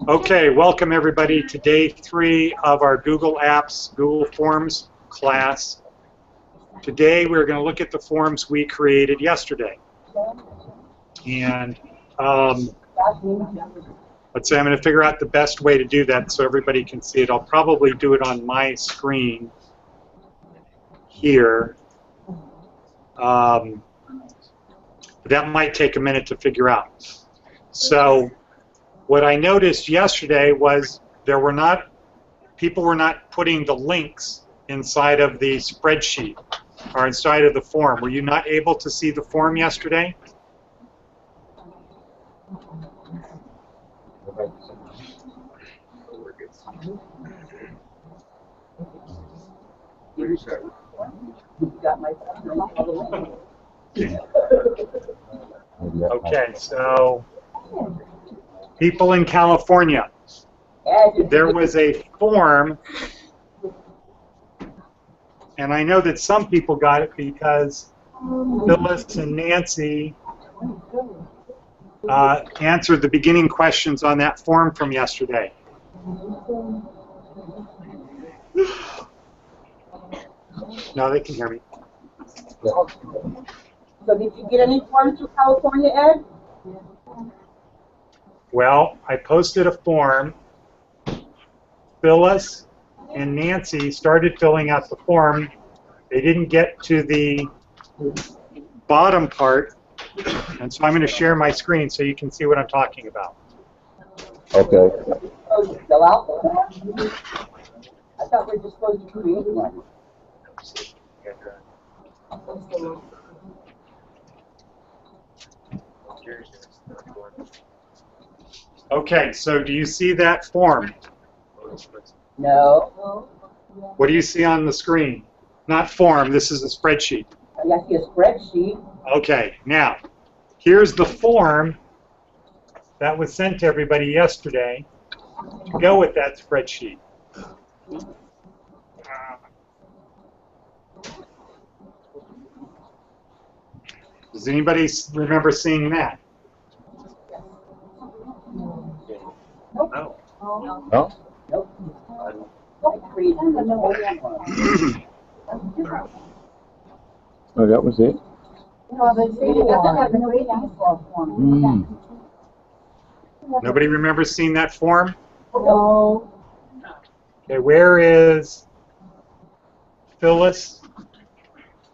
Okay, welcome everybody to day 3 of our Google Apps, Google Forms class. Today we're going to look at the forms we created yesterday. And let's say I'm going to figure out the best way to do that so everybody can see it. I'll probably do it on my screen here. But that might take a minute to figure out. So what I noticed yesterday was people were not putting the links inside of the spreadsheet or inside of the form. Were you not able to see the form yesterday? Okay, so people in California, there was a form, and I know that some people got it because Phyllis and Nancy answered the beginning questions on that form from yesterday. No, they can hear me. So did you get any forms from California, Ed? Well, I posted a form. Phyllis and Nancy started filling out the form. They didn't get to the bottom part, and so I'm going to share my screen so you can see what I'm talking about. Okay. Oh, you fill out the form? I thought we were just supposed to create one. Okay, so do you see that form? No. What do you see on the screen? Not form, this is a spreadsheet. I see a spreadsheet. Okay, now, here's the form that was sent to everybody yesterday to go with that spreadsheet. Does anybody remember seeing that? No. No? Nope. I created another one. Oh, that was it? Nobody remembers seeing that form? No. Okay, where is Phyllis?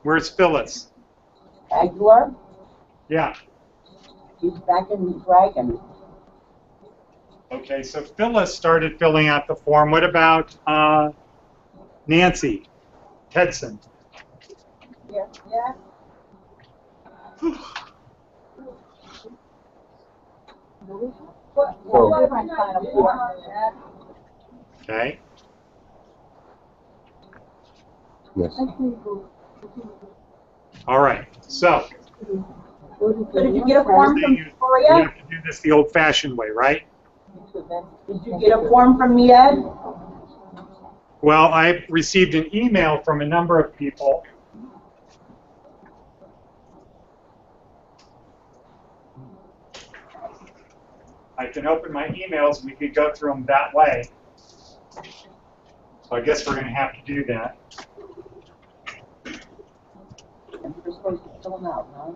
Where's Phyllis? Aguilar? Yeah. She's back in Dragon. Okay, so Phyllis started filling out the form. What about Nancy Tedson? Yeah. Yeah. Okay. Yes. All right. So Did you get a form from we Victoria? have to do this the old-fashioned way, right? Did you get a form from me, Ed? Well, I received an email from a number of people. I can open my emails and we could go through them that way. So I guess we're going to have to do that. And we're supposed to fill them out, huh?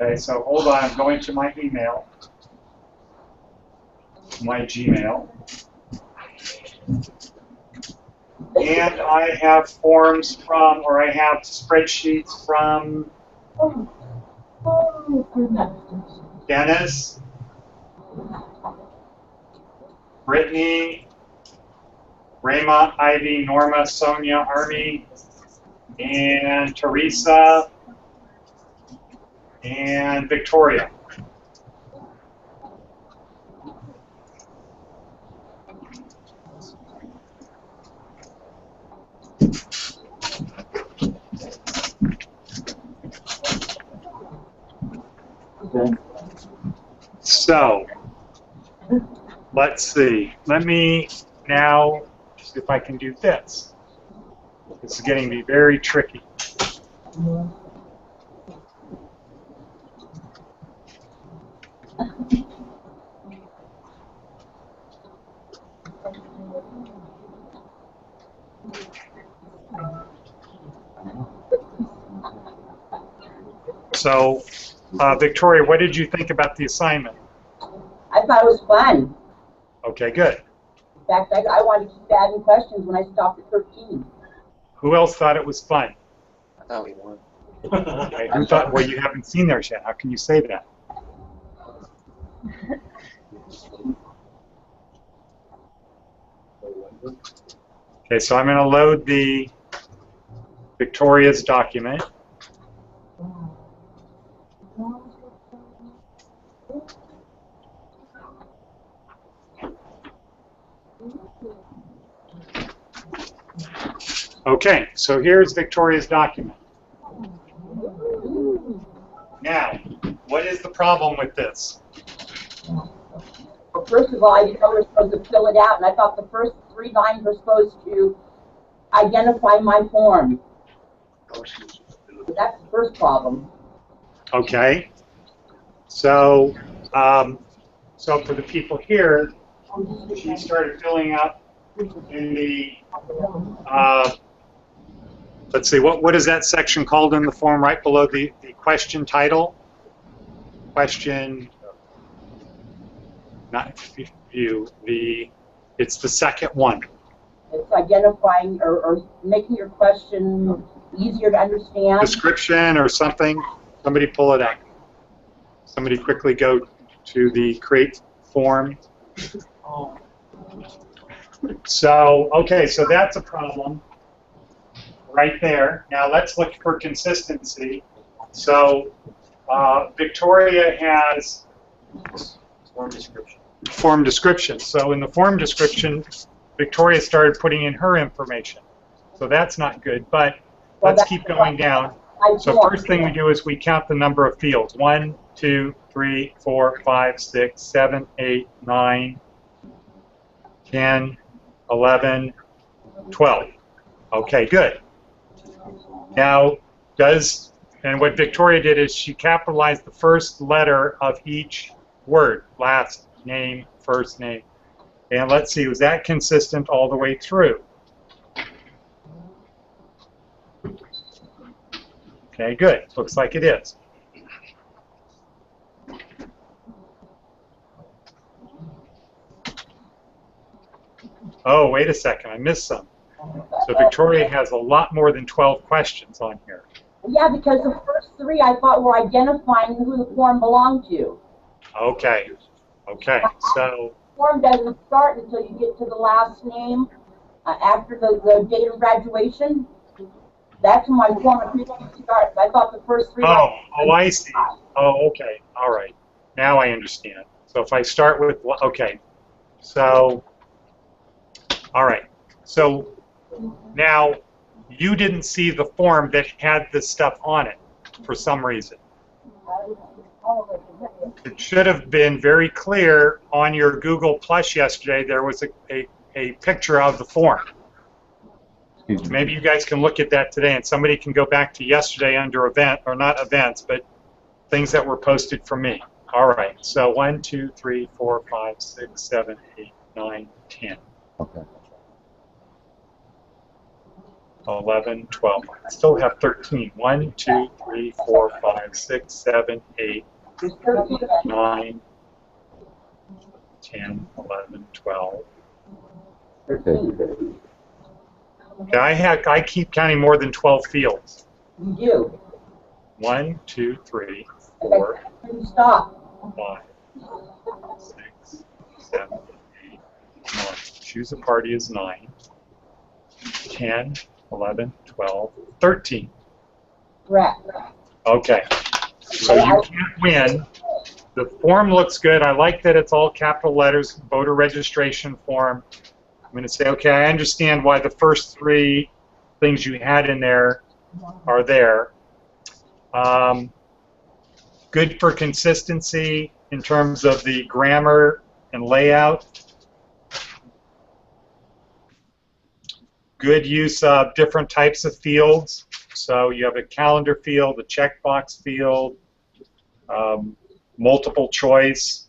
Okay, so hold on. I'm going to my email, my Gmail. And I have forms from, or I have spreadsheets from Dennis, Brittany, Rayma, Ivy, Norma, Sonia, Army, and Teresa, and Victoria. Okay. So, Let's see. Let me now see if I can do this. This is getting to be very tricky. So, Victoria, what did you think about the assignment? I thought it was fun. Okay, good. In fact, I wanted to keep adding questions when I stopped at 13. Who else thought it was fun? I thought we won. Okay, who thought, well, you haven't seen theirs yet. How can you say that? Okay, so I'm going to load the Victoria's document. Okay, so here's Victoria's document. Now, what is the problem with this? Well, first of all, I didn't know we were supposed to fill it out, and I thought the first 3 lines were supposed to identify my form. That's the first problem. Okay, so so for the people here, she started filling out in the let's see, what is that section called in the form right below the question title? Question, not view, it's the second one. It's identifying or making your question easier to understand. Description or something. Somebody pull it up. Somebody quickly go to the create form. So, okay, so that's a problem right there. Now let's look for consistency. So Victoria has form description. So in the form description, Victoria started putting in her information. So that's not good, but let's keep going down. So first thing we do is we count the number of fields. 1, 2, 3, 4, 5, 6, 7, 8, 9, 10, 11, 12. Okay, good. Now, and what Victoria did is she capitalized the first letter of each word, last name, first name. And let's see, was that consistent all the way through? Okay, good. Looks like it is. Oh, wait a second, I missed some. So Victoria has a lot more than 12 questions on here. Yeah, because the first 3 I thought were identifying who the form belonged to. Okay, okay, so... The form doesn't start until you get to the last name after the date of graduation. That's when my form starts. I thought the first 3... Oh, I see. Oh, okay, all right. Now I understand. So if I start with... Okay, so... All right, so now you didn't see the form that had this stuff on it for some reason. It should have been very clear on your Google Plus yesterday. There was a picture of the form. Maybe you guys can look at that today, and somebody can go back to yesterday under event, or not events, but things that were posted from me. All right, so 1, 2, 3, 4, 5, 6, 7, 8, 9, 10. Okay. 11, 12. I still have 13. 1, 2, 3, 4, 5, 6, 7, 8, 9, 10, 11, 12. Okay. Okay, I keep counting more than 12 fields. You do. 1, 2, 3, 4, Stop. 5, 6, 7, 8, 9. Choose a party is 9. 10, 11, 12, 13. Correct. Okay, so you can't win. The form looks good. I like that it's all capital letters, voter registration form. I'm going to say, okay, I understand why the first 3 things you had in there are there. Good for consistency in terms of the grammar and layout. Good use of different types of fields. So you have a calendar field, a checkbox field, multiple choice.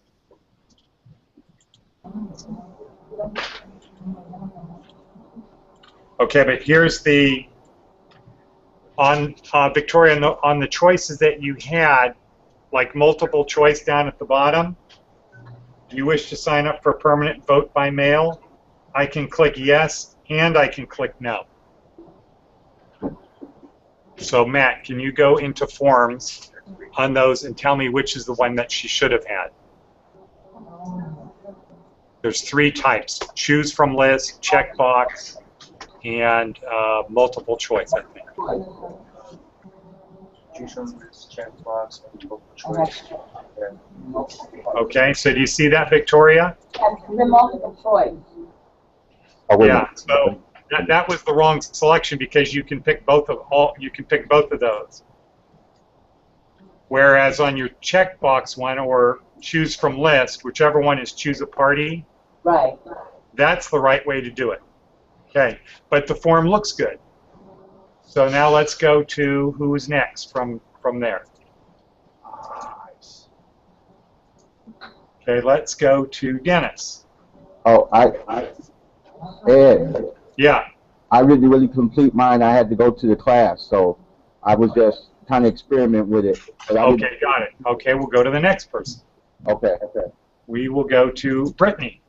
Okay, but here's the, on Victoria, on the choices that you had, like multiple choice down at the bottom, do you wish to sign up for permanent vote by mail? I can click yes, and I can click no. So Matt, can you go into forms on those and tell me which is the one that she should have had? There's 3 types: choose from list, checkbox, and multiple choice, I think. Choose from list, checkbox, multiple choice. Okay, so do you see that, Victoria? Yes, the multiple choice. Oh, wait a Yeah. minute. So that was the wrong selection because you can pick both of those. Whereas on your checkbox one or choose from list, whichever one is choose a party, Right. that's the right way to do it. Okay, but the form looks good. So now let's go to who is next from there. Okay, let's go to Dennis. Oh, Ed, Yeah. I didn't really complete mine. I had to go to the class, so I was just kind of experiment with it. But Okay, got it. Okay, we'll go to the next person. Okay. We will go to Brittany.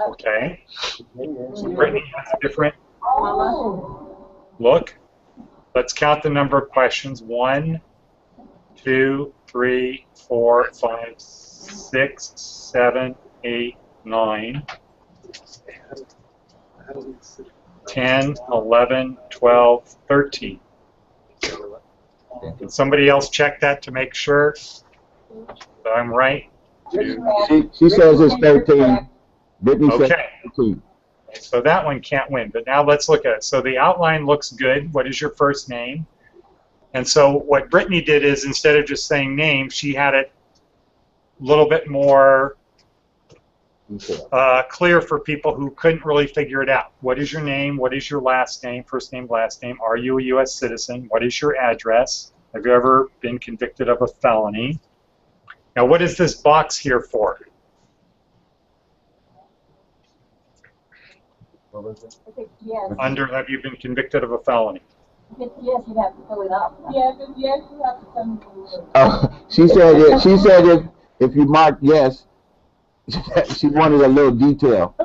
Okay. Brittany has a different look. Let's count the number of questions. 1, 2, 3, 4, 5, 6, 7, 8, 9, 10, 11, 12, 13. Can somebody else check that to make sure that I'm right? She says it's 13. Brittany says Okay. 13. So that one can't win. But now let's look at it. So the outline looks good. What is your first name? And so what Brittany did is instead of just saying name, she had it a little bit more clear for people who couldn't really figure it out. What is your name? What is your last name? First name, last name. Are you a U.S. citizen? What is your address? Have you ever been convicted of a felony? Now, what is this box here for? Yes. Under, have you been convicted of a felony? Yes, you have to fill it up. Yes, you have to send me. She said if you mark yes, she wanted a little detail.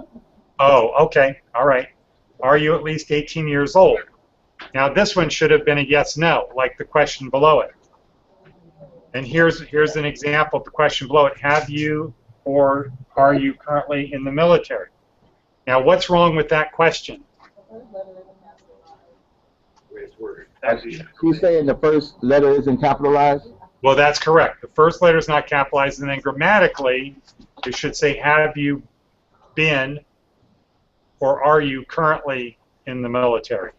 Oh, okay. All right. Are you at least 18 years old? Now, this one should have been a yes/no, like the question below it. And here's an example of the question below it. Have you or are you currently in the military? Now, what's wrong with that question? She's saying the first letter isn't capitalized? Well, that's correct. The first letter is not capitalized, and then grammatically, it should say, have you been or are you currently in the military?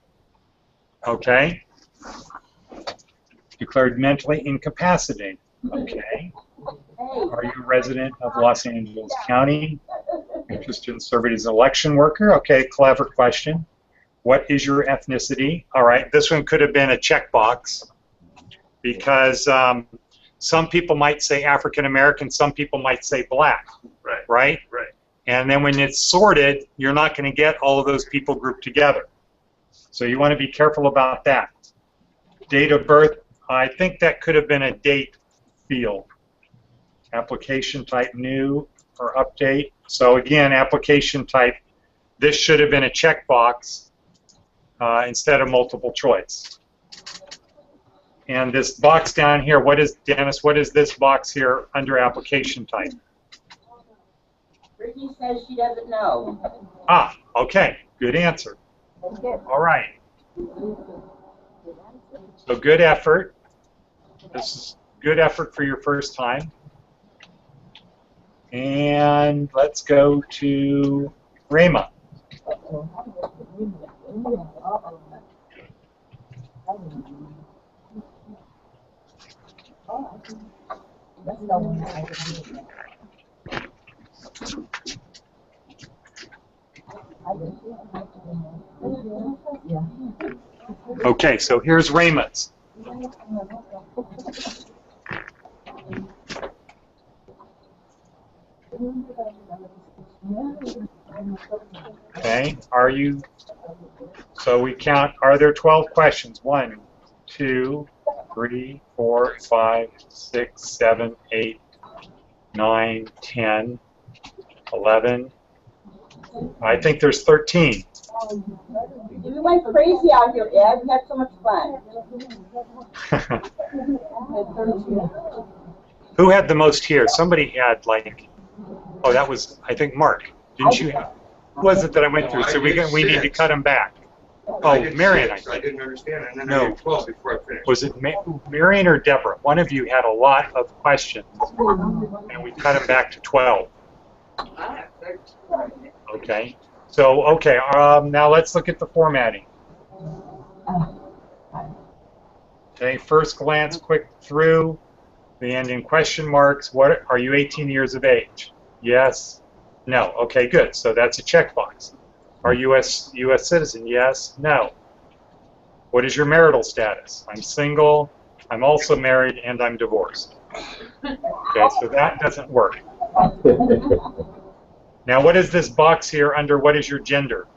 Okay. Declared mentally incapacitated. Okay. Are you a resident of Los Angeles County? Interested in serving as an election worker? Okay, clever question. What is your ethnicity? All right, this one could have been a checkbox because some people might say African American, some people might say black, right? And then when it's sorted, you're not going to get all of those people grouped together. So you want to be careful about that. Date of birth, I think that could have been a date field. Application type new or update. So again, application type, this should have been a checkbox instead of multiple choice. And this box down here, what is, Dennis, what is this box here under application type? Brittany says she doesn't know. Ah, okay, good answer. All right. So good effort. This is good effort for your first time. And let's go to Rayma. Okay, so here's Rayma's. Okay, are you, so we count, are there 12 questions? 1, 2, 3, 4, 5, 6, 7, 8, 9, 10, 11. I think there's 13. We went crazy out here, Ed. We had so much fun. Who had the most here? Somebody had like, oh, that was, I think, Mark. Didn't you have? Who was it that I went through? So we need to cut them back. Oh, Marion, I think. I didn't understand, and then No. I did 12 before I finished. Was it Marion or Deborah? One of you had a lot of questions, and we cut them back to 12. Okay. So, okay, now let's look at the formatting. Okay, first glance, quick through, the end in question marks. What are you 18 years of age? Yes. No. Okay, good. So that's a checkbox. Are you U.S. citizen? Yes. No. What is your marital status? I'm single. I'm also married, and I'm divorced. Okay, so that doesn't work. Now, what is this box here under what is your gender?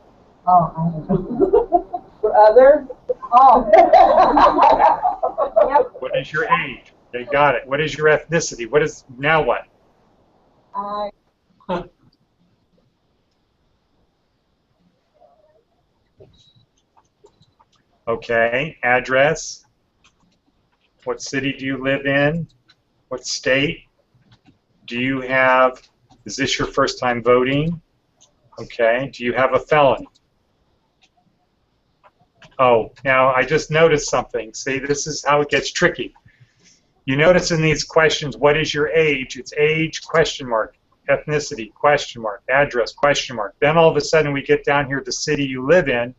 Oh, for other? Oh. Yep. What is your age? They got it. What is your ethnicity? What is, now what? Okay, address. What city do you live in? What state? Do you have, is this your first time voting? Okay, do you have a felony? Oh, now I just noticed something. See, this is how it gets tricky. You notice in these questions, what is your age? It's age, question mark, ethnicity, question mark, address, question mark. Then all of a sudden we get down here, the city you live in.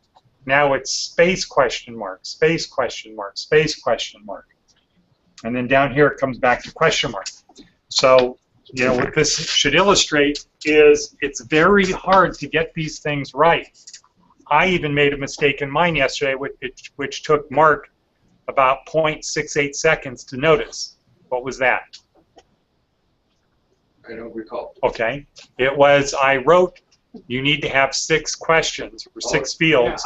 Now it's space, question mark, space, question mark, space, question mark. And then down here it comes back to question mark. So, you know, what this should illustrate is it's very hard to get these things right. I even made a mistake in mine yesterday, which took Mark about 0.68 seconds to notice. What was that? I don't recall. Okay. It was, I wrote, you need to have 6 questions or 6 fields,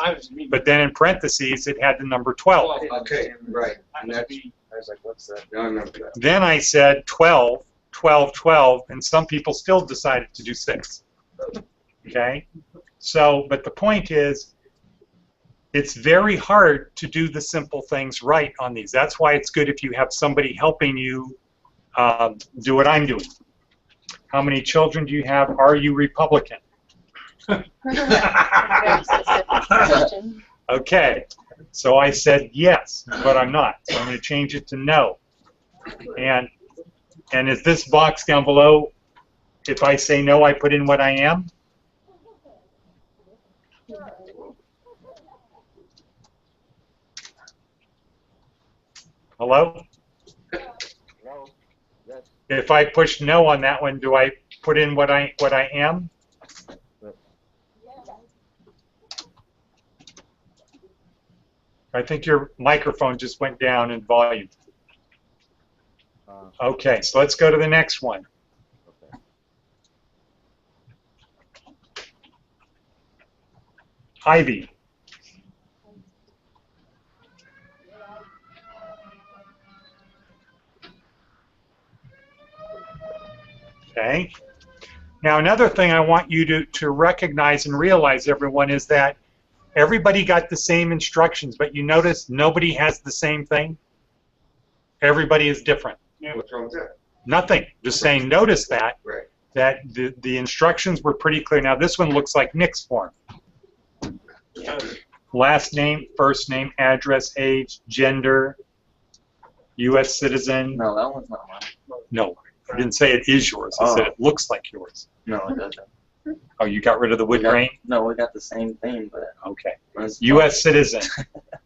but then in parentheses it had the number 12. Okay, right. And that's, I was like, what's that? now I remember that. Then I said 12, 12, 12, and some people still decided to do 6. Okay? So, but the point is, it's very hard to do the simple things right on these. That's why it's good if you have somebody helping you do what I'm doing. How many children do you have? Are you Republican? Okay, so I said yes, but I'm not. So I'm going to change it to no. And is this box down below, if I say no, I put in what I am? Hello? If I push no on that one, do I put in what I am? I think your microphone just went down in volume. Okay, so let's go to the next one. Ivy. Okay. Now another thing I want you to recognize and realize, everyone, is that everybody got the same instructions, but you notice nobody has the same thing? Everybody is different. Yeah, what's wrong with that? Nothing. Just saying, notice that. Right. That the instructions were pretty clear. Now this one looks like Nick's form. Last name, first name, address, age, gender, U.S. citizen. No, that one's not mine. No, I didn't say it is yours. I said it looks like yours. No, it doesn't. Oh, you got rid of the wood grain? No, we got the same thing, but Okay. mine's U.S. citizen,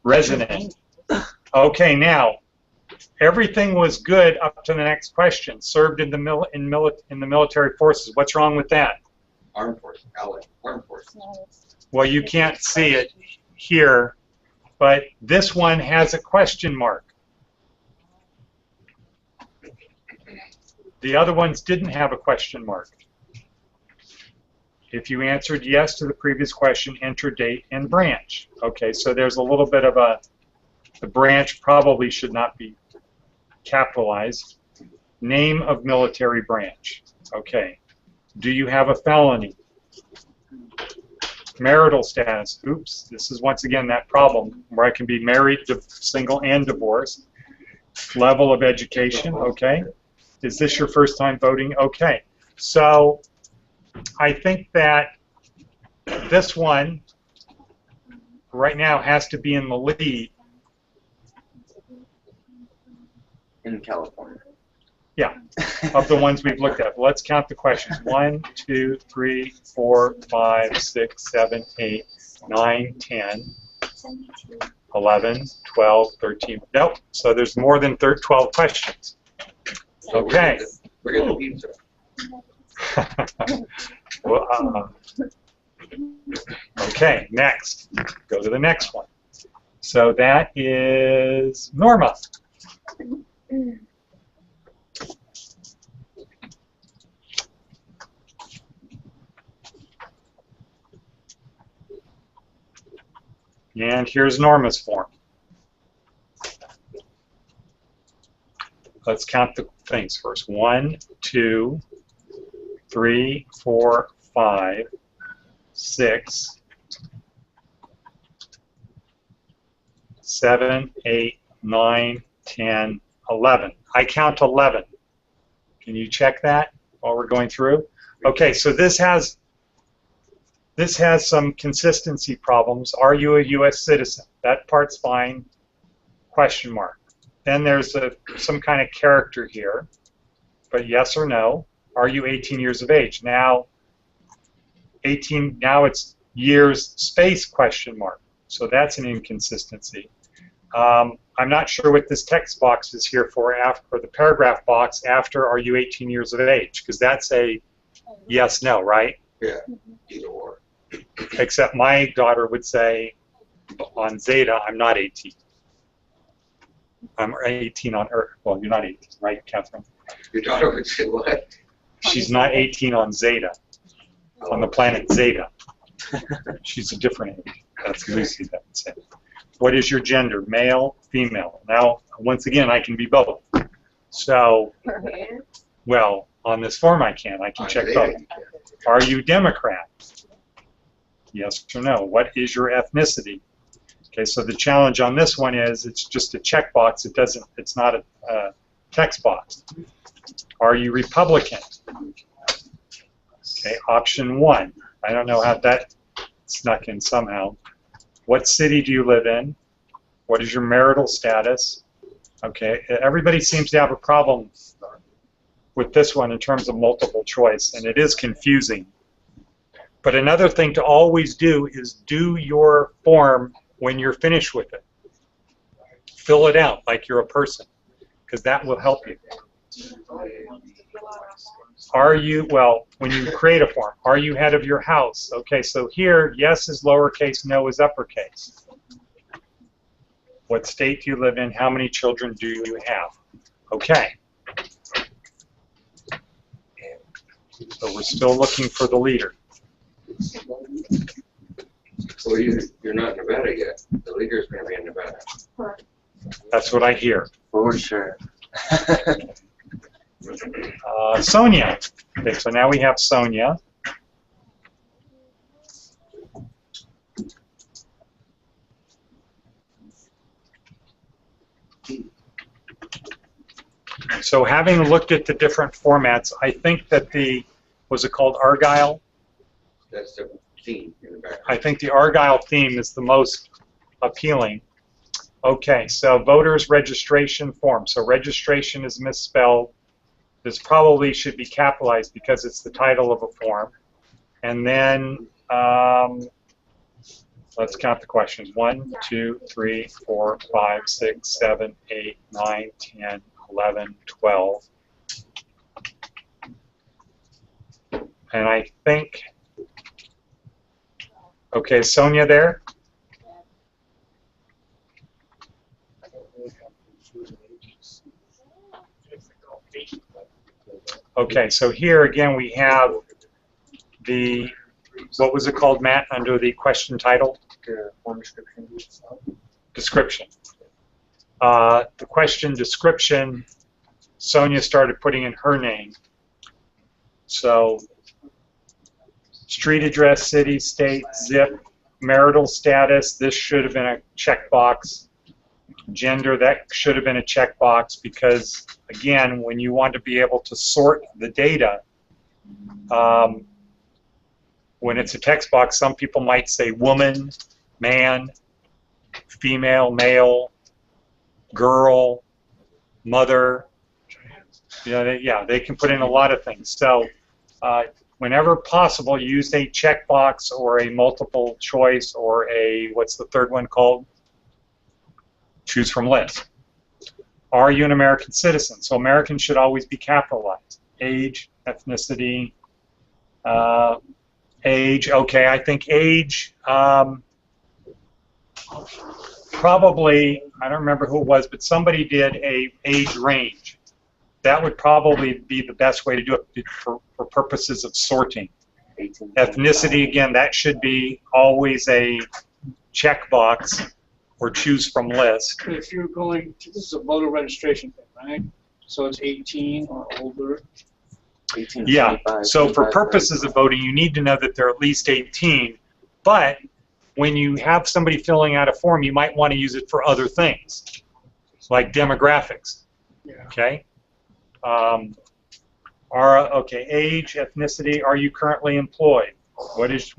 resident. Okay, now, everything was good up to the next question. Served in the military forces. What's wrong with that? Armed forces, allied, armed forces. Well, you can't see it here, but this one has a question mark. The other ones didn't have a question mark. If you answered yes to the previous question, enter date and branch. Okay, so there's a little bit of the branch probably should not be capitalized. Name of military branch. Okay. Do you have a felony? Marital status. Oops, this is once again that problem where I can be married, single, and divorced. Level of education. Okay. Is this your first time voting? Okay. So I think that this one right now has to be in the lead. in California. Yeah, of the ones we've looked at. Let's count the questions. 1, 2, 3, 4, 5, 6, 7, 8, 9, 10, 11, 12, 13. Nope. So there's more than 12 questions. Okay. We're getting the pizza. Well, okay, next. Go to the next one. So that is Norma. And here's Norma's form. Let's count the things first. 1, 2, 3, 4, 5, 6, 7, 8, 9, 10, 11. I count 11. Can you check that while we're going through? Okay, so this has some consistency problems. Are you a U.S. citizen? That part's fine. Question mark. Then there's some kind of character here, but yes or no. Are you 18 years of age? Now, 18. Now it's years space question mark. So that's an inconsistency. I'm not sure what this text box is here for, or the paragraph box after are you 18 years of age, because that's a yes, no, right? Yeah, either or. Except my daughter would say on Zeta, I'm not 18. I'm 18 on Earth. Well, you're not 18, right, Catherine? Your daughter would say what? She's not 18 on Zeta, on the planet Zeta. She's a different age. That's Lucy that would say. What is your gender? Male, female? Now, once again, I can be both. So, well, on this form I can check both. Are you Democrat? Yes or no. What is your ethnicity? Okay, so the challenge on this one is it's just a checkbox. It's not a text box. Are you Republican? Okay, option 1. I don't know how that snuck in somehow. What city do you live in? What is your marital status? Okay, everybody seems to have a problem with this one in terms of multiple choice, and it is confusing. But another thing to always do is do your form when you're finished with it. Fill it out like you're a person, because that will help you. Are you, well, when you create a form, are you head of your house? Okay, so here, yes is lowercase, no is uppercase. What state do you live in? How many children do you have? Okay. So we're still looking for the leader. Well, you're not in Nevada yet. The leader's going to be in Nevada. That's what I hear. For sure. Sonia. Okay, so now we have Sonia. So having looked at the different formats, I think that was it called Argyle? That's the theme in the back. I think the Argyle theme is the most appealing. Okay, so voters registration form. So registration is misspelled. This probably should be capitalized because it's the title of a form. And then let's count the questions. 1, 2, 3, 4, 5, 6, 7, 8, 9, 10, 11, 12. And I think, okay, Sonia there? Okay, so here again we have the, what was it called, Matt, under the question title? Form description. Description. The question description, Sonia started putting in her name. So, street address, city, state, zip, marital status, this should have been a checkbox. Gender, that should have been a checkbox because, again, when you want to be able to sort the data, when it's a text box, some people might say woman, man, female, male, girl, mother. You know, they can put in a lot of things. So whenever possible, use a checkbox or a multiple choice or a, what's the third one called? Choose from list. Are you an American citizen? So American should always be capitalized. Age, ethnicity, age. Okay, I think age, probably, I don't remember who it was, but somebody did a age range. That would probably be the best way to do it for purposes of sorting. Ethnicity, again, that should be always a checkbox or choose from list. If you're going to, this is a voter registration thing, right? So it's 18 or older. 18, Yeah, 25, so for 25, purposes of voting, you need to know that they're at least 18, but when you have somebody filling out a form, you might want to use it for other things, like demographics, Yeah. okay? Okay, age, ethnicity, are you currently employed? What is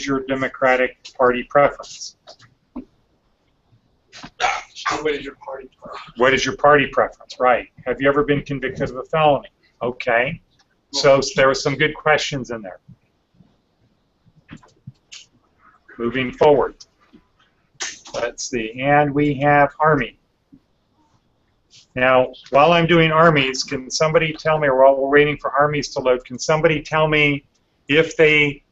your Democratic Party preference? What is your party preference? What is your party preference? Right. Have you ever been convicted of a felony? Okay. So there were some good questions in there. Moving forward. Let's see. And we have Army. Now, while I'm doing Armies, can somebody tell me, or while we're waiting for Armies to load, can somebody tell me if they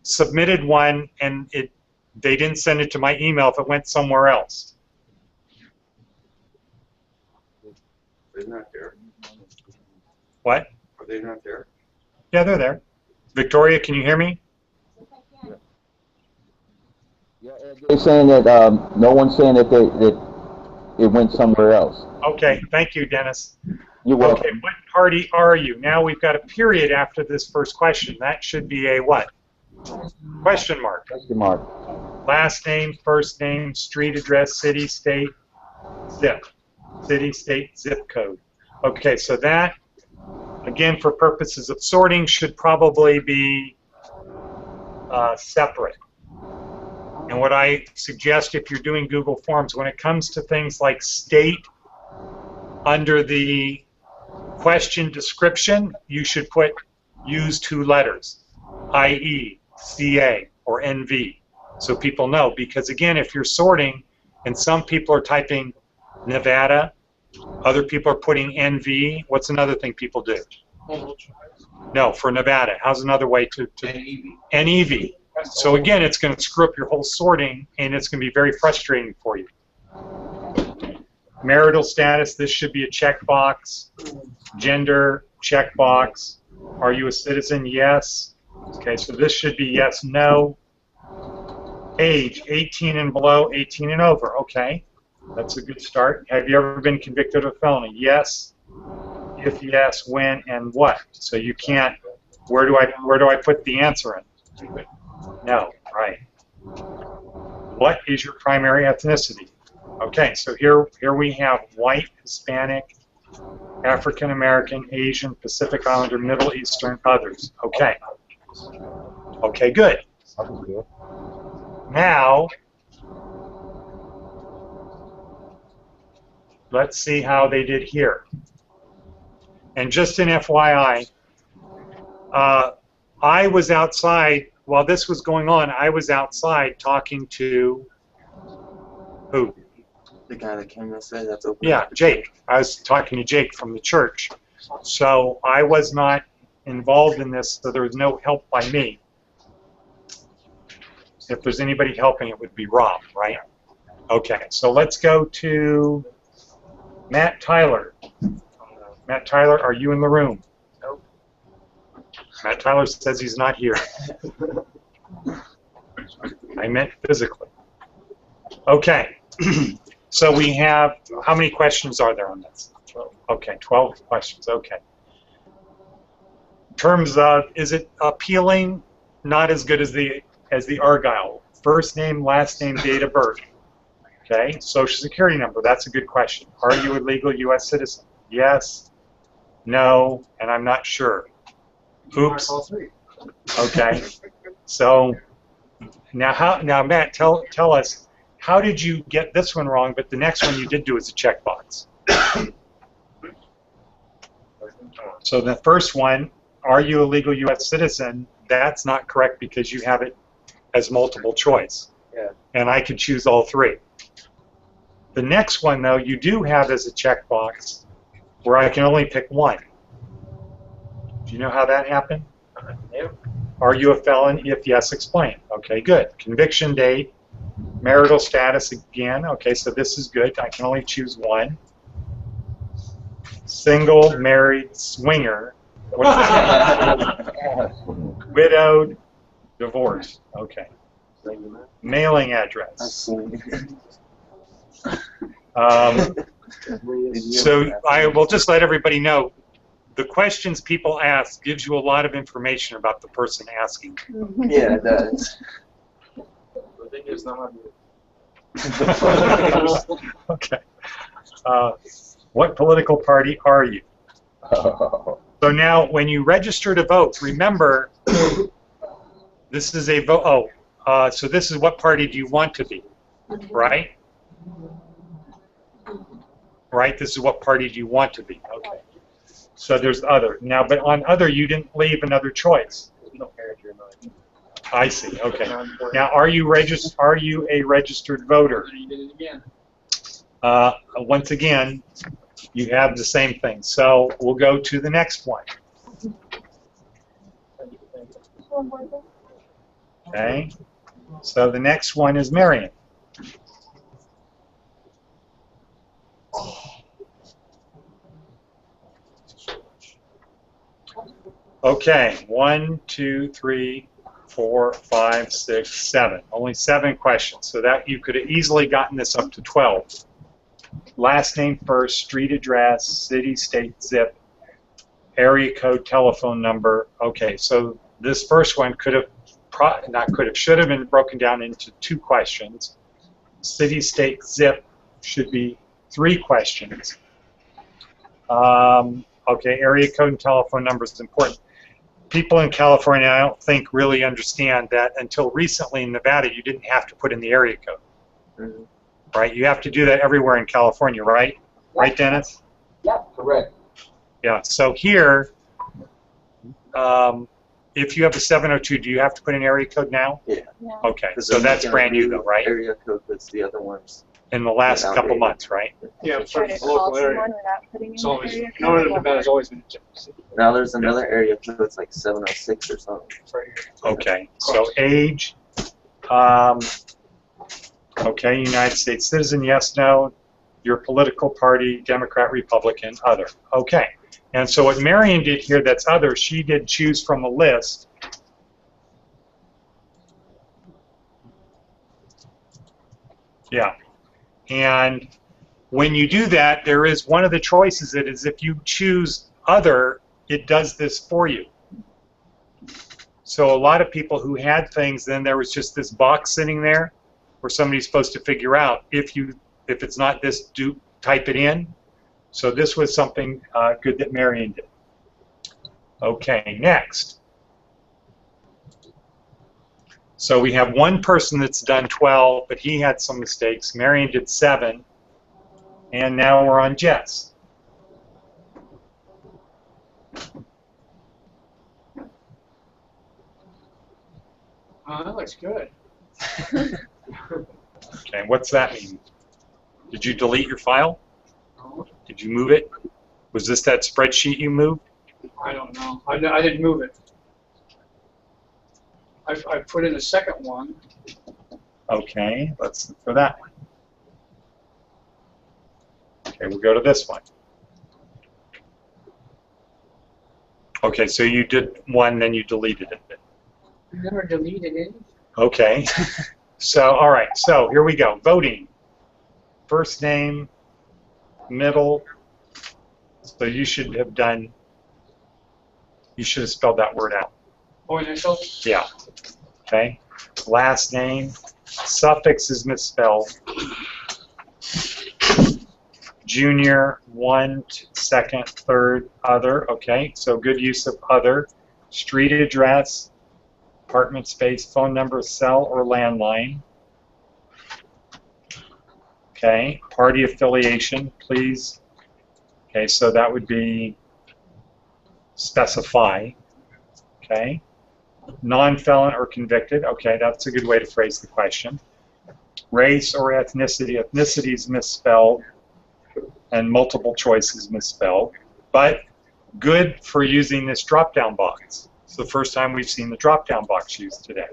submitted one and they didn't send it to my email, if it went somewhere else? They're not there. What? Are they not there? Yeah, they're there. Victoria, can you hear me? Yeah, they're saying that no one's saying that it went somewhere else. Okay, thank you, Dennis. You're welcome. Okay, what party are you? Now we've got a period after this first question. That should be a what? Question mark. Question mark. Last name, first name, street address, city, state, zip. City, state, zip code. Okay, so that, again, for purposes of sorting, should probably be separate. And what I suggest if you're doing Google Forms, when it comes to things like state, under the question description, you should use 2 letters, i.e., CA or NV, so people know. Because again, if you're sorting and some people are typing Nevada, other people are putting NV, what's another thing people do? No, for Nevada. How's another way to NEV. So again, it's going to screw up your whole sorting, and it's going to be very frustrating for you. Marital status, this should be a checkbox. Gender, checkbox. Are you a citizen? Yes. Okay, so this should be yes, no. Age, 18 and below, 18 and over. Okay, that's a good start. Have you ever been convicted of a felony? Yes. If yes, when and what? So you can't, where do I put the answer in? No, right. What is your primary ethnicity? Okay, so here we have white, Hispanic, African American, Asian, Pacific Islander, Middle Eastern, others. Okay. Okay, good. Now, let's see how they did here. And just an FYI, I was outside, while this was going on, I was outside talking to, who? The guy that came yesterday, that's open. Yeah, Jake. I was talking to Jake from the church. So I was not involved in this, so there was no help by me. If there's anybody helping, it would be Rob, right? Okay, so let's go to Matt Tyler. Matt Tyler, are you in the room? Nope. Matt Tyler says he's not here. I meant physically. Okay, so we have, how many questions are there on this? 12. Okay, 12 questions, okay. In terms of, is it appealing? Not as good as the Argyle. First name, last name, date of birth. Okay, social security number, that's a good question. Are you a legal U.S. citizen? Yes, no, and I'm not sure. Oops. Okay, so now Matt, tell us, how did you get this one wrong, but the next one you did do as a checkbox? So the first one, are you a legal U.S. citizen? That's not correct because you have it as multiple choice. Yeah. And I could choose all three. The next one, though, you do have as a checkbox where I can only pick one. Do you know how that happened? Yep. Are you a felon? If yes, explain. Okay, good. Conviction date, marital status again. Okay, so this is good. I can only choose one. Single, married, swinger. What's that? Widowed, divorced. Okay. Mailing address. So I will just let everybody know, the questions people ask gives you a lot of information about the person asking. Yeah, it does. The thing is not Okay. What political party are you? So now, when you register to vote, remember, this is a vote. Oh, so this is what party do you want to be, right? Right. This is what party do you want to be? Okay. So there's other. Now, but on other, you didn't leave another choice. I see. Okay. Now, are you a registered voter? You did it again. Once again, you have the same thing. So we'll go to the next one. Okay. So the next one is Marion. Okay. 1, 2, 3, 4, 5, 6, 7. Only 7 questions. So that you could have easily gotten this up to 12. Last name first, street address, city, state, zip, area code, telephone number. Okay, so this first one could have, should have been broken down into 2 questions. City, state, zip should be 3 questions. Okay, area code and telephone number is important. People in California, I don't think, really understand that until recently in Nevada, you didn't have to put in the area code. Mm-hmm. Right? You have to do that everywhere in California, right? Yep. Right, Dennis? Yep. Correct. Yeah. So here, if you have a 702, do you have to put in area code now? Yeah. Okay. So that's brand new, though, right? Area code puts the other ones. In the last couple months, right? Yeah, for Try the to call local area. someone without putting in It's the always, area Northern code. Nevada's always been Now there's another area code, it's like 706 or something. right here. Okay. So age. Okay. United States citizen. Yes. No. Your political party, Democrat, Republican, other. Okay. And so what Marion did here, that's other, she did choose from a list. Yeah. And when you do that, there is one of the choices that is if you choose other, it does this for you. So a lot of people who had things, then there was just this box sitting there where somebody's supposed to figure out if it's not this, type it in. So this was something good that Marion did. Okay, next. So we have one person that's done 12, but he had some mistakes. Marion did 7. And now we're on Jess. Oh, that looks good. Okay, what's that mean? Did you delete your file? No, Did you move it? Was this that spreadsheet you moved? I don't know. I didn't move it. I put in a second one. Okay, let's look for that one. Okay, we'll go to this one. Okay, so you did one, then you deleted it. Never deleted it. Okay, so, all right, so here we go. Voting. First name, middle. So you should have done, you should have spelled that word out. Oh, initial? Yeah. Okay. Last name. Suffix is misspelled. Junior, one, second, third, other. Okay. So good use of other. Street address, apartment space, phone number, cell, or landline. Okay. Party affiliation, please. Okay. So that would be specify. Okay. Non-felon or convicted. Okay, that's a good way to phrase the question. Race or ethnicity. Ethnicity is misspelled, and multiple choice is misspelled. But good for using this drop-down box. It's the first time we've seen the drop-down box used today.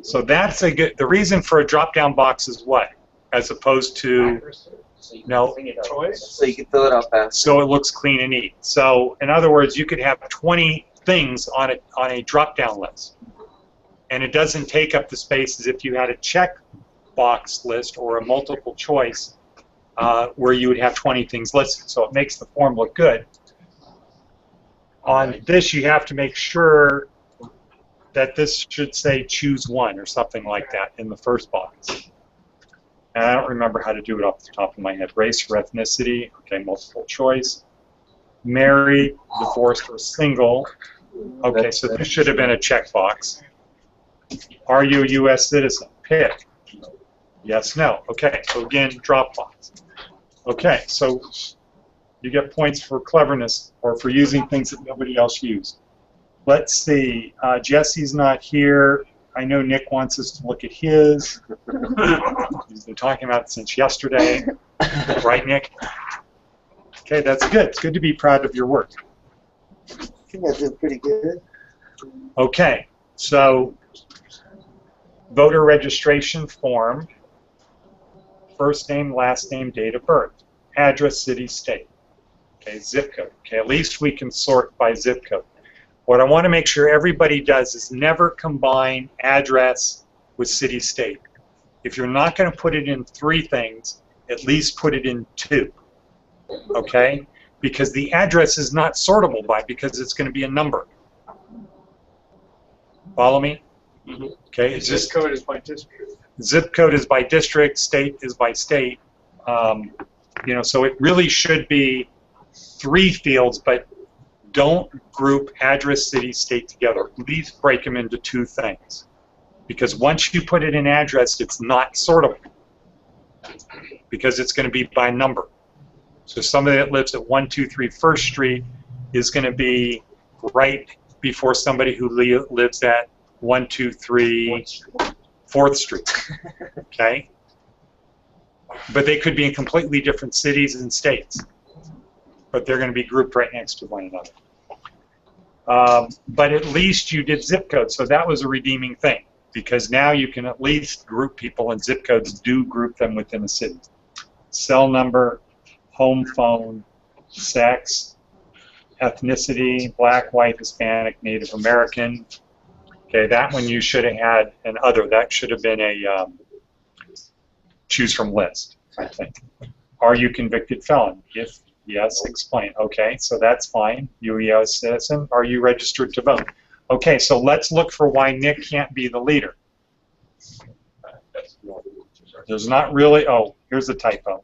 So that's a good. The reason for a drop-down box is what, as opposed to no. Choice? So you can fill it out fast. So it looks clean and neat. So in other words, you could have 20 things on a drop-down list, and it doesn't take up the space as if you had a check box list or a multiple choice where you would have 20 things listed. So it makes the form look good. On this, you have to make sure that this should say choose one or something like that in the first box. And I don't remember how to do it off the top of my head. Race or ethnicity, okay, multiple choice. Married, divorced, or single. Okay, so this should have been a checkbox. Are you a U.S. citizen? Pick. Yes, no. Okay, so again, drop box. Okay, so you get points for cleverness or for using things that nobody else used. Let's see. Jesse's not here. I know Nick wants us to look at his. He's been talking about it since yesterday. Right, Nick? Okay, that's good. It's good to be proud of your work. I think I did pretty good. Okay, so voter registration form, first name, last name, date of birth, address, city, state, okay, zip code. Okay, at least we can sort by zip code. What I want to make sure everybody does is never combine address with city, state. If you're not going to put it in 3 things, at least put it in 2. Okay? Because the address is not sortable by, because it's going to be a number. Follow me? Mm-hmm. Okay. It's Zip code is by district. Zip code is by district. State is by state. You know, so it really should be 3 fields, but don't group address, city, state together. Please break them into 2 things, because once you put it in address, it's not sortable, because it's going to be by number. So somebody that lives at 123 First Street is going to be right before somebody who lives at 123 4th Street. Okay? But they could be in completely different cities and states. But they're going to be grouped right next to one another. But at least you did zip code, so that was a redeeming thing, because now you can at least group people, and zip codes do group them within a city. Cell number, home phone, sex, ethnicity, black, white, Hispanic, Native American. Okay, that one you should have had an other. That should have been a choose from list, I think. Are you convicted felon? If yes, explain. Okay, so that's fine. You a U.S. citizen? Are you registered to vote? Okay, so let's look for why Nick can't be the leader. There's not really, oh, here's a typo.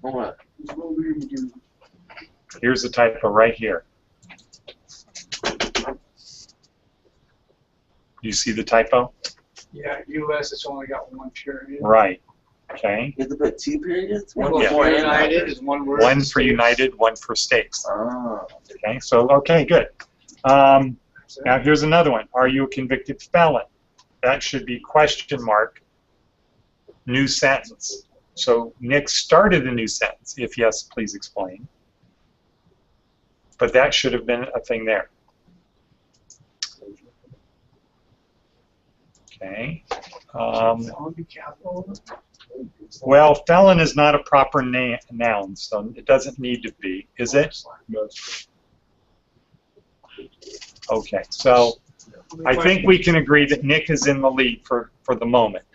What? Here's a typo right here. You see the typo? Yeah, U.S. it's only got 1 period. Right. Okay. You have to put 2 periods? One Yeah. for United is 1 word. 1 for United, 1 for states. Oh. Okay, so, okay, good. Now here's another one. Are you a convicted felon? That should be question mark, new sentence. So Nick started a new sentence. If yes, please explain. But that should have been a thing there. Okay. Well, felon is not a proper noun, so it doesn't need to be, is it? Okay, so I think we can agree that Nick is in the lead for the moment.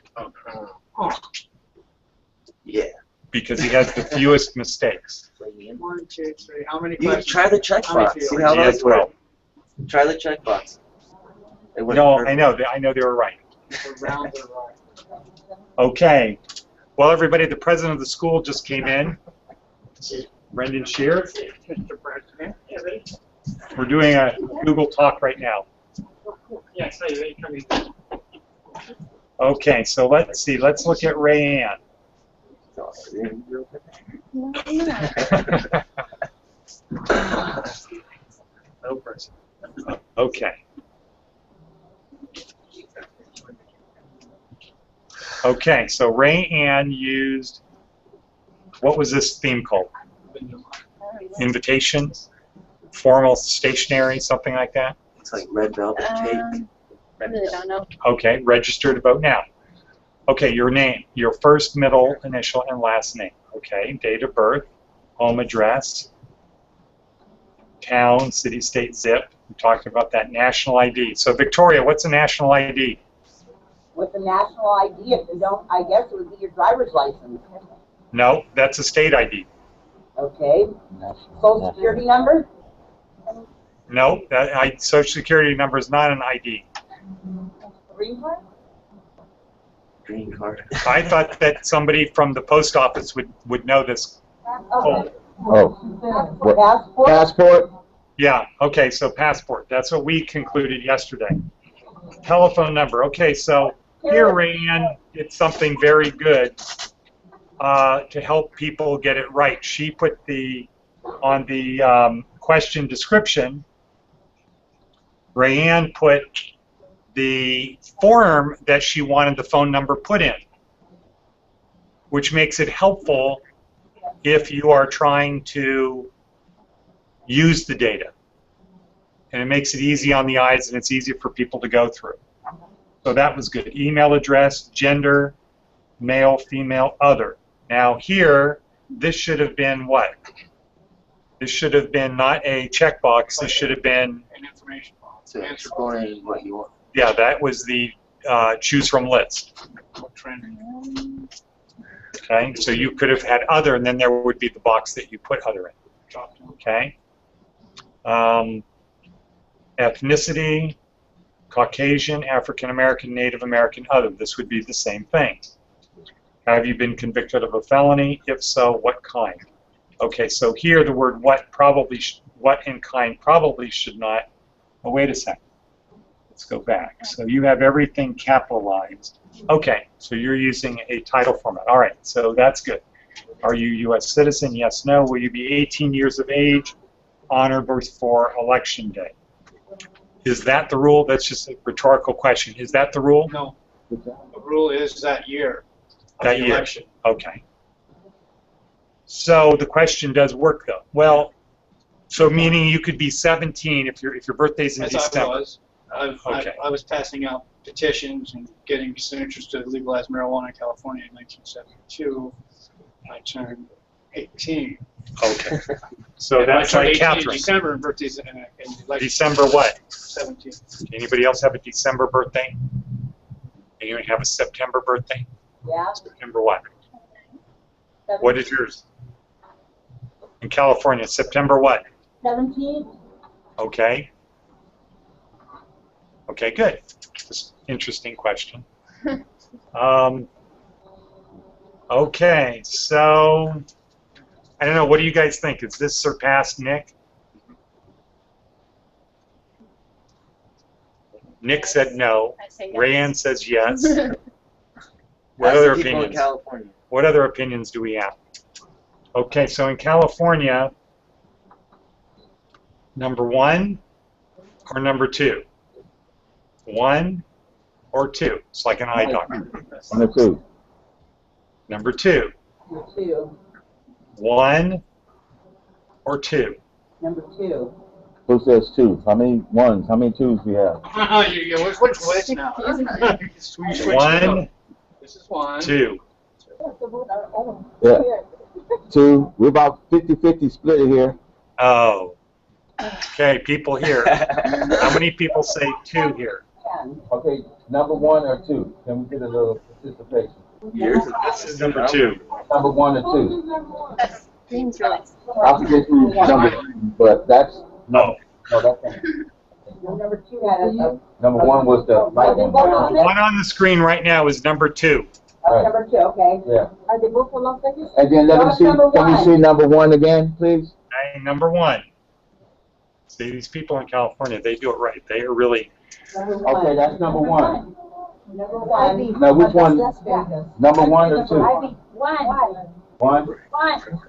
Yeah. Because he has the fewest mistakes. 1, 2, 3. How many You questions? try the checkbox. See how He has those work. 12. Try the checkbox. No, I know they were right. Okay. Well, everybody, the president of the school just came in. Brendan Shear. Mr. President. We're doing a Google Talk right now. Yes, Okay, so let's see. Let's look at Ray Ann. No person. Okay. Okay, so Ray Ann used, what was this theme called? Invitation? Formal stationery, something like that? It's like red velvet cake. I really don't know. Okay, register to vote now. Okay, your name, your first, middle, initial, and last name. Okay, date of birth, home address, town, city, state, zip. We talked about that. National ID. So Victoria, what's a national ID? With the national ID, if you don't, I guess it would be your driver's license. No, that's a state ID. Okay. Social security number? No, that social security number is not an ID. Green card? Green card. I thought that somebody from the post office would know this. Okay. Oh, Passport? passport? Yeah, okay, so passport. That's what we concluded yesterday. Telephone number. Okay, so here, Rayanne, it's something very good to help people get it right. She put on the question description, Rayanne put the form that she wanted the phone number put in, which makes it helpful if you are trying to use the data. And it makes it easy on the eyes, and it's easier for people to go through. So that was good. Email address, gender, male, female, other. Now here, this should have been what? This should have been not a checkbox. This should have been An information box. To explain what you want. yeah, that was the choose from list. What trending? Okay, so you could have had other, and then there would be the box that you put other in. Drop down. Okay. Ethnicity, Caucasian, African American, Native American, other. This would be the same thing. Have you been convicted of a felony? If so, what kind? Okay, so here the word what and kind probably should not. Oh, wait a second. Let's go back. So you have everything capitalized. Okay, so you're using a title format. All right, so that's good. Are you a U.S. citizen? Yes, no. Will you be 18 years of age on or before Election Day? Is that the rule? That's just a rhetorical question. Is that the rule? No. The rule is that year. Of That the year. election. Okay. So the question does work, though. Well, so meaning you could be 17 if your birthday's in As December. Okay. I was passing out petitions and getting signatures to legalize marijuana in California in 1972. I turned 18. Okay. So And I that's turned like 18 in Catherine. December, and birthdays in election. December what? 17. Anybody else have a December birthday? Anyone have a September birthday? Yeah. September what? What is yours? In California, September what? 17? Okay. Okay, good. Just interesting question. Okay, so I don't know. What do you guys think? Has this surpassed Nick? Nick said no. I say yes. Rayanne says yes. What Ask other the people in opinions? California. What other opinions do we have? Okay, so in California, number one, or number 2? 1 or 2? It's like an eye doctor. 1 or 2. Number 2. Number 2. 1 or 2? Number 2. Who says 2? How many 1s? How many 2s do you have? Which place now? Switch it 1, up. This is 1. 2. Yeah. 2. We're about 50-50 split here. Oh. Okay, people here. How many people say 2 here? Okay, number 1 or 2? Can we get a little participation? This is number 2. Number 1 or 2? That seems really. I forget who's number 2, but that's No. no, that's Number 2 had a. number 1 was the right The one. one on the screen right now is number 2. Number 2, okay. Yeah. Are they both for Las Vegas? And then let them see. Number Can we 1. see number 1 again, please? Okay, number 1. See, these people in California, they do it right. They are really. Number 1. Okay, that's number 1. Number 1. Now, which one? Number 1 or 2? 1. 1. 1.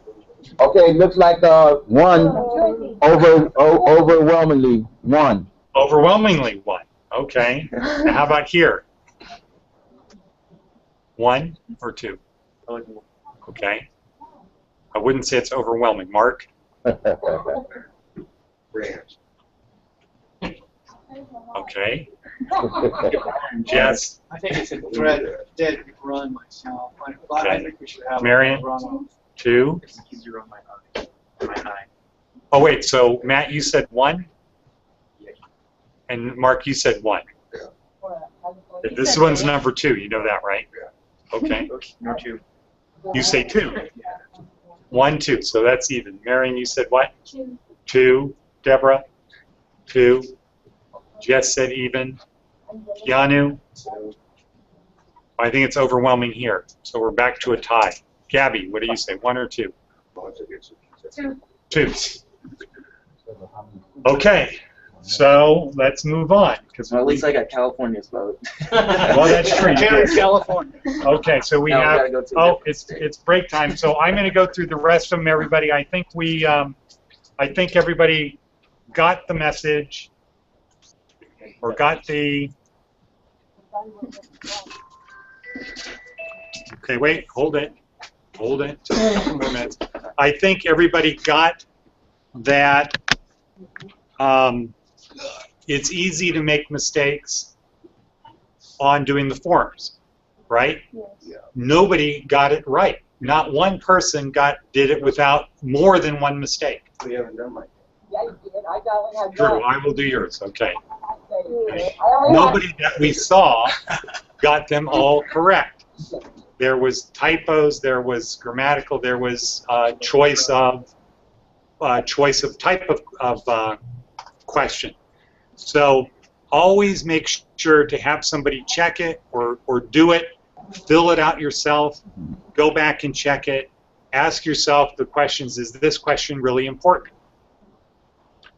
Okay, it looks like 1 overwhelmingly 1. Overwhelmingly 1. Okay. Now how about here? 1 or 2? Okay. I wouldn't say it's overwhelming. Mark? Rams. Okay. Jess? I think it's a dead run myself. I think we should have Marion? a run. 2? Oh, wait. So, Matt, you said 1? And Mark, you said 1. This one's number 2. You know that, right? Okay. Number 2. You say 2. 1, 2. So that's even. Marion, you said what? 2. 2. Deborah? 2. Jess said even. Keanu? I think it's overwhelming here. So we're back to a tie. Gabby, what do you say? 1 or 2? 2. 2. Okay. So let's move on. Well, at least I got California's vote. Well, that's true. Terry, California. Okay, so we Now we have. gotta go to a Oh, different it's state. break time. So I'm going to go through the rest of them, everybody. I think everybody got the message, or got the. Okay, wait, hold it, just a couple more minutes. I think everybody got that. It's easy to make mistakes on doing the forms, right? Yes. Nobody got it right. Not one person did it without more than one mistake. We haven't done like Yeah, you did. I only had Drew, one. I will do yours, okay. I only had Nobody that we saw got them all correct. There was typos, there was grammatical, there was choice of type of question. So always make sure to have somebody check it or do it, fill it out yourself, go back and check it, ask yourself the questions, is this question really important?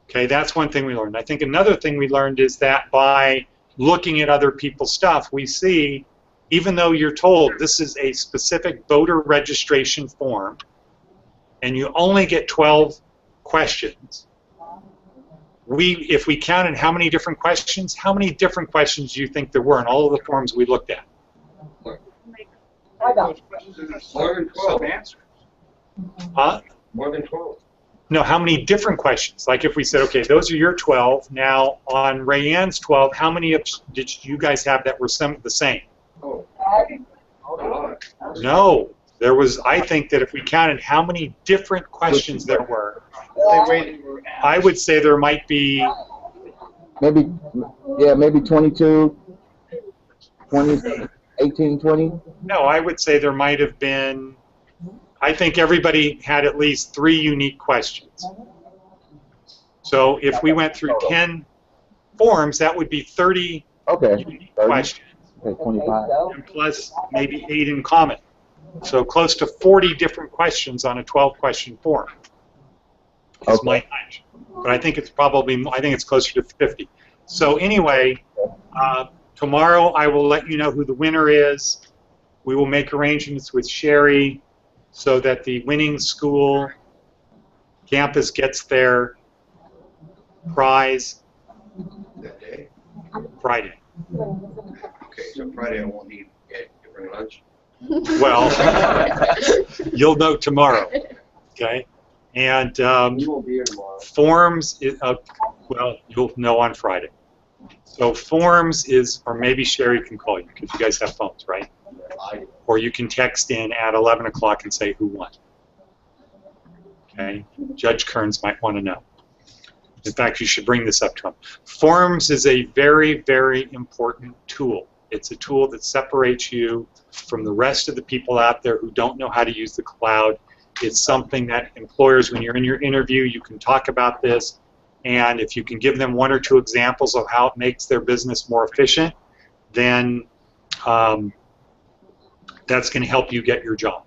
Okay, that's one thing we learned. I think another thing we learned is that by looking at other people's stuff, we see, even though you're told this is a specific voter registration form, and you only get 12 questions, if we counted how many different questions do you think there were in all of the forms we looked at? I got more than 12 answers. Huh? More than 12. No, how many different questions? Like if we said, okay, those are your 12. Now on Rayanne's 12, how many did you guys have that were the same? Oh, a lot. No, there was. I think that if we counted how many different questions there were, I would say there might be. Maybe 22, 20, 18, 20. No, I would say there might have been. I think everybody had at least 3 unique questions. So if we went through 10 forms, that would be 30 Okay. unique 30. questions, Okay, 25. and plus maybe 8 in common. So close to 40 different questions on a 12-question form. Is my hunch. But I think it's closer to 50. So anyway, tomorrow I will let you know who the winner is. We will make arrangements with Sherry so that the winning school campus gets their prize. Friday. Okay, so Friday I won't need Ed to bring lunch. Well, you'll know tomorrow, okay? And You won't be here tomorrow. forms, well, you'll know on Friday. So forms is, or maybe Sherry can call you because you guys have phones, right? Or you can text in at 11 o'clock and say who won. Okay? Judge Kearns might want to know. In fact, you should bring this up to him. Forms is a very, very important tool. It's a tool that separates you from the rest of the people out there who don't know how to use the cloud. It's something that employers, when you're in your interview, you can talk about this, and if you can give them 1 or 2 examples of how it makes their business more efficient, then that's going to help you get your job.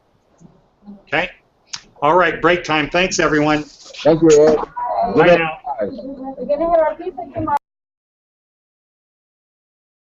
Okay? All right, break time. Thanks, everyone. Thank you, Ed. Bye now. Guys. We're gonna have our pizza tomorrow.